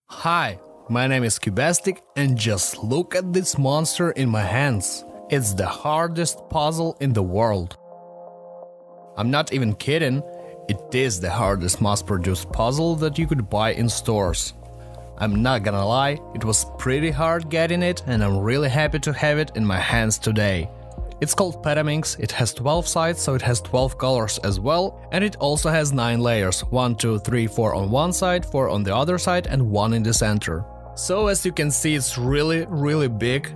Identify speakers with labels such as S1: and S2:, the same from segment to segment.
S1: Hi, my name is Cubastic and just look at this monster in my hands. It's the hardest puzzle in the world. I'm not even kidding, it is the hardest mass-produced puzzle that you could buy in stores. I'm not gonna lie, it was pretty hard getting it and I'm really happy to have it in my hands today. It's called Petaminx, it has 12 sides, so it has 12 colors as well, and it also has 9 layers, 1, 2, 3, 4 on one side, 4 on the other side and 1 in the center. So as you can see, it's really big.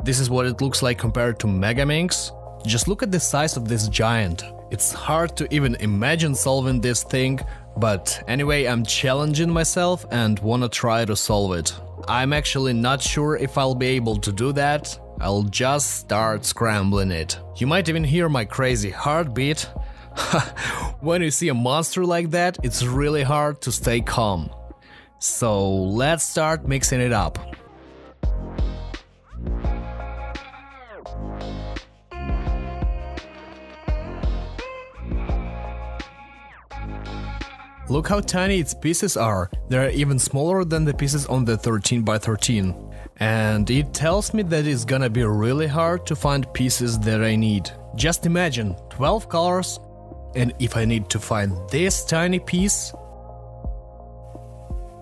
S1: This is what it looks like compared to Megaminx. Just look at the size of this giant. It's hard to even imagine solving this thing, but anyway, I'm challenging myself and wanna try to solve it. I'm actually not sure if I'll be able to do that. I'll just start scrambling it. You might even hear my crazy heartbeat. When you see a monster like that, it's really hard to stay calm. So let's start mixing it up. Look how tiny its pieces are. They're even smaller than the pieces on the 13 by 13. And it tells me that it's gonna be really hard to find pieces that I need. Just imagine, 12 colors, and if I need to find this tiny piece,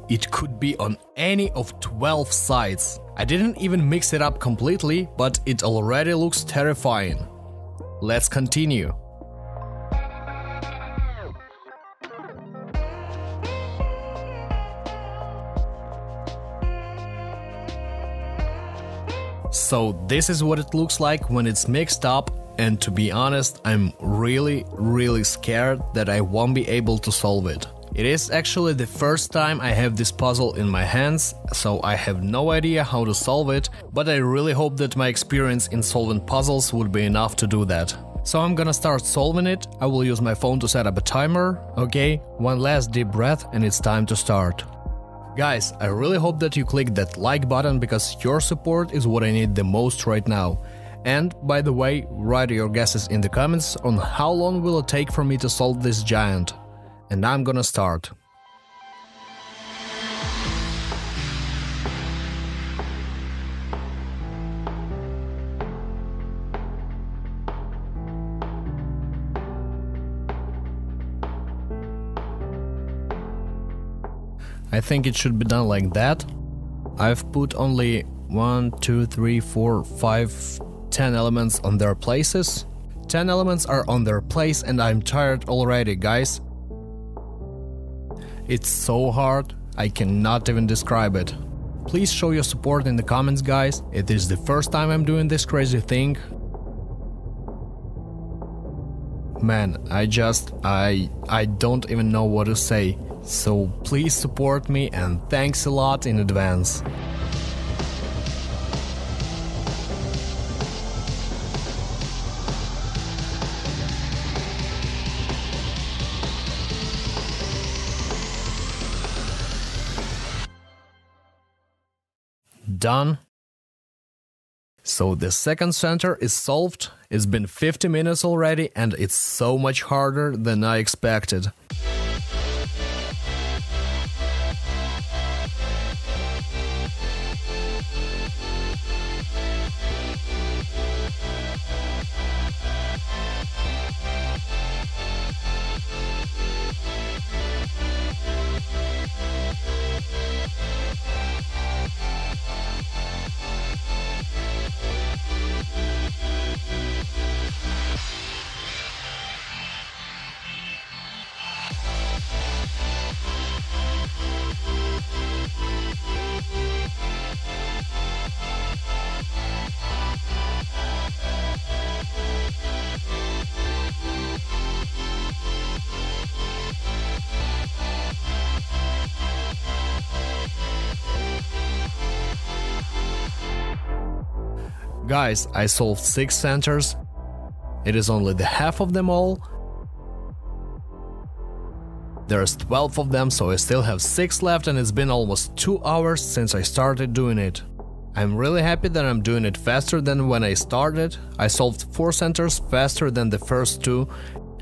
S1: it could be on any of 12 sides. I didn't even mix it up completely, but it already looks terrifying. Let's continue. So this is what it looks like when it's mixed up, and to be honest, I'm really scared that I won't be able to solve it. It is actually the first time I have this puzzle in my hands, so I have no idea how to solve it, but I really hope that my experience in solving puzzles would be enough to do that. So I'm gonna start solving it. I will use my phone to set up a timer. Okay, one last deep breath and it's time to start. Guys, I really hope that you click that like button because your support is what I need the most right now. And by the way, write your guesses in the comments on how long will it take for me to solve this giant. And I'm gonna start. I think it should be done like that. I've put only 1, 2, 3, 4, 5, 10 elements on their places. 10 elements are on their place and I'm tired already, guys. It's so hard, I cannot even describe it. Please show your support in the comments, guys. It is the first time I'm doing this crazy thing. Man, I don't even know what to say. So please support me and thanks a lot in advance. Done. So the second center is solved. It's been 50 minutes already and it's so much harder than I expected. Guys, I solved 6 centers. It is only the half of them all. There's 12 of them, so I still have 6 left and it's been almost 2 hours since I started doing it. I'm really happy that I'm doing it faster than when I started. I solved 4 centers faster than the first 2.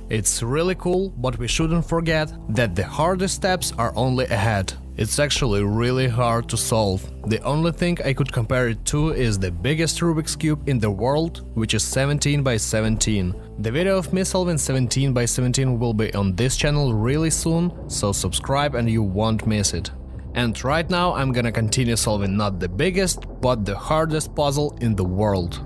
S1: It's really cool, but we shouldn't forget that the hardest steps are only ahead. It's actually really hard to solve. The only thing I could compare it to is the biggest Rubik's Cube in the world, which is 17 by 17. The video of me solving 17 by 17 will be on this channel really soon, so subscribe and you won't miss it. And right now I'm gonna continue solving not the biggest, but the hardest puzzle in the world.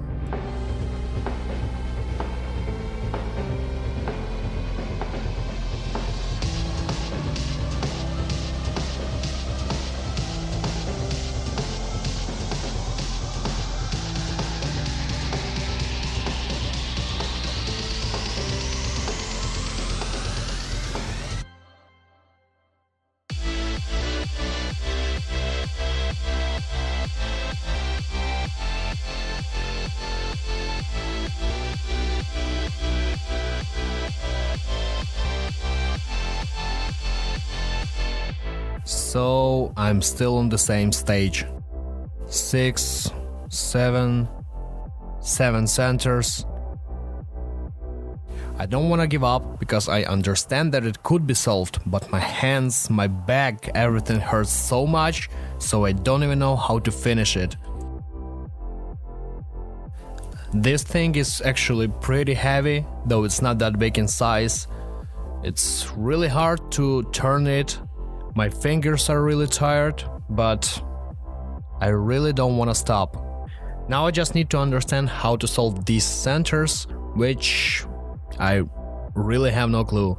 S1: So I'm still on the same stage. 6, 7 centers. I don't wanna give up because I understand that it could be solved, but my hands, my back, everything hurts so much, so I don't even know how to finish it. This thing is actually pretty heavy, though it's not that big in size. It's really hard to turn it. My fingers are really tired, but I really don't want to stop. Now I just need to understand how to solve these centers, which I really have no clue.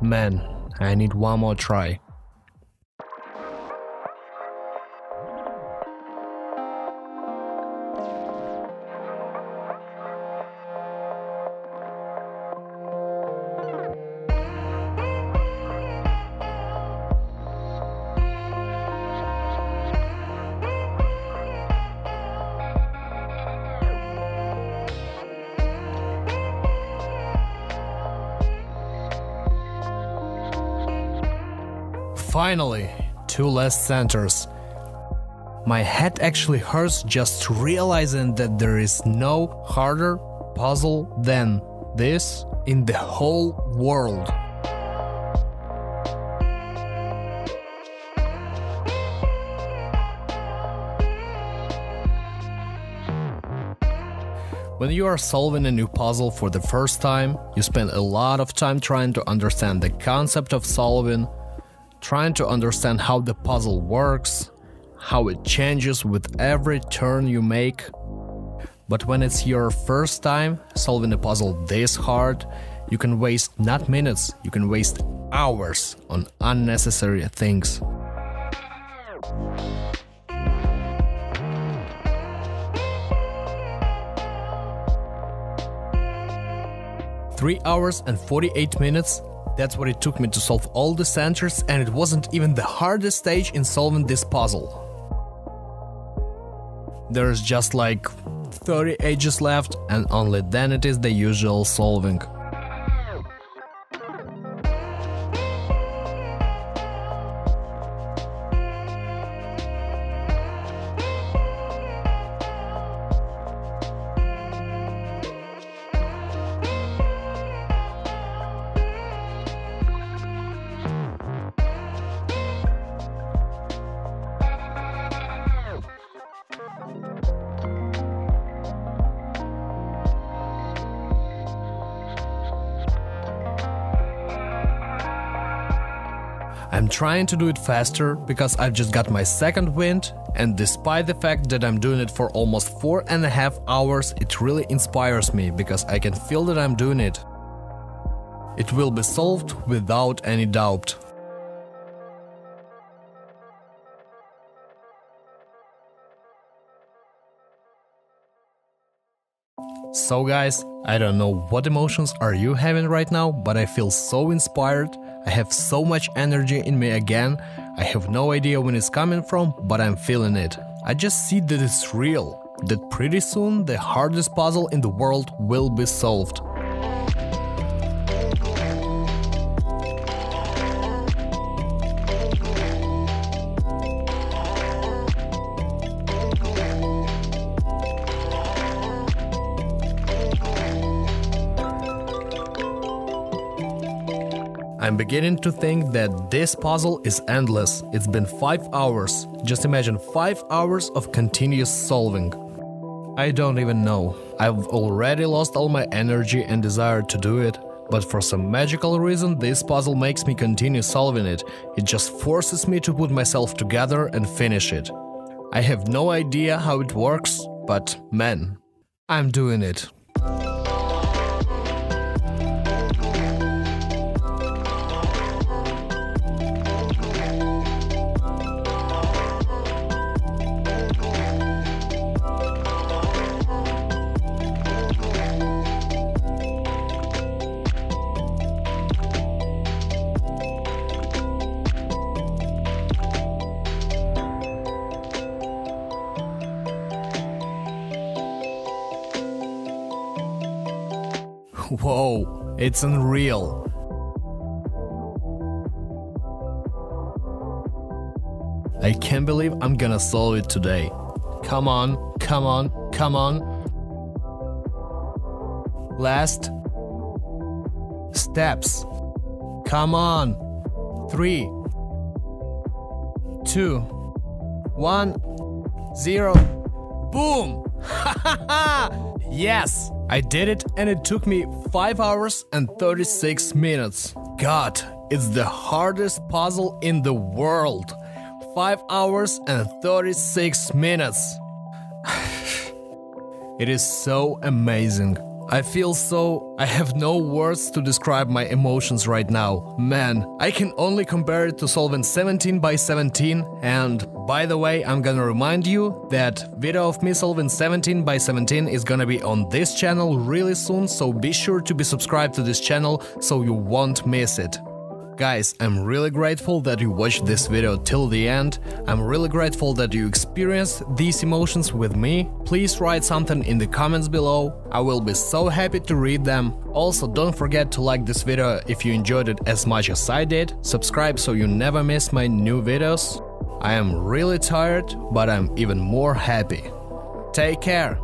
S1: Man, I need one more try. Finally, 2 less centers. My head actually hurts just realizing that there is no harder puzzle than this in the whole world. When you are solving a new puzzle for the first time, you spend a lot of time trying to understand the concept of solving, trying to understand how the puzzle works, how it changes with every turn you make. But when it's your first time solving a puzzle this hard, you can waste not minutes, you can waste hours on unnecessary things. Three hours and 48 minutes. That's what it took me to solve all the centers, and it wasn't even the hardest stage in solving this puzzle. There's just like 30 edges left, and only then it is the usual solving. I'm trying to do it faster because I've just got my second wind, and despite the fact that I'm doing it for almost 4.5 hours, it really inspires me because I can feel that I'm doing it. It will be solved without any doubt. So guys, I don't know what emotions are you having right now, but I feel so inspired. I have so much energy in me again. I have no idea when it's coming from, but I'm feeling it. I just see that it's real, that pretty soon the hardest puzzle in the world will be solved. I'm beginning to think that this puzzle is endless. It's been 5 hours. Just imagine 5 hours of continuous solving. I don't even know. I've already lost all my energy and desire to do it. But for some magical reason, this puzzle makes me continue solving it. It just forces me to put myself together and finish it. I have no idea how it works, but man, I'm doing it. Whoa, it's unreal. I can't believe I'm gonna solve it today. Come on, come on, come on. Last steps. Come on. 3, 2, 1, 0. Boom! Yes! I did it, and it took me 5 hours and 36 minutes. God, it's the hardest puzzle in the world. 5 hours and 36 minutes. It is so amazing. I have no words to describe my emotions right now. Man, I can only compare it to solving 17 by 17, and by the way, I'm gonna remind you that video of me solving 17 by 17 is gonna be on this channel really soon, so be sure to be subscribed to this channel so you won't miss it. Guys, I'm really grateful that you watched this video till the end. I'm really grateful that you experienced these emotions with me. Please write something in the comments below. I will be so happy to read them. Also, don't forget to like this video if you enjoyed it as much as I did. Subscribe so you never miss my new videos. I am really tired, but I'm even more happy. Take care.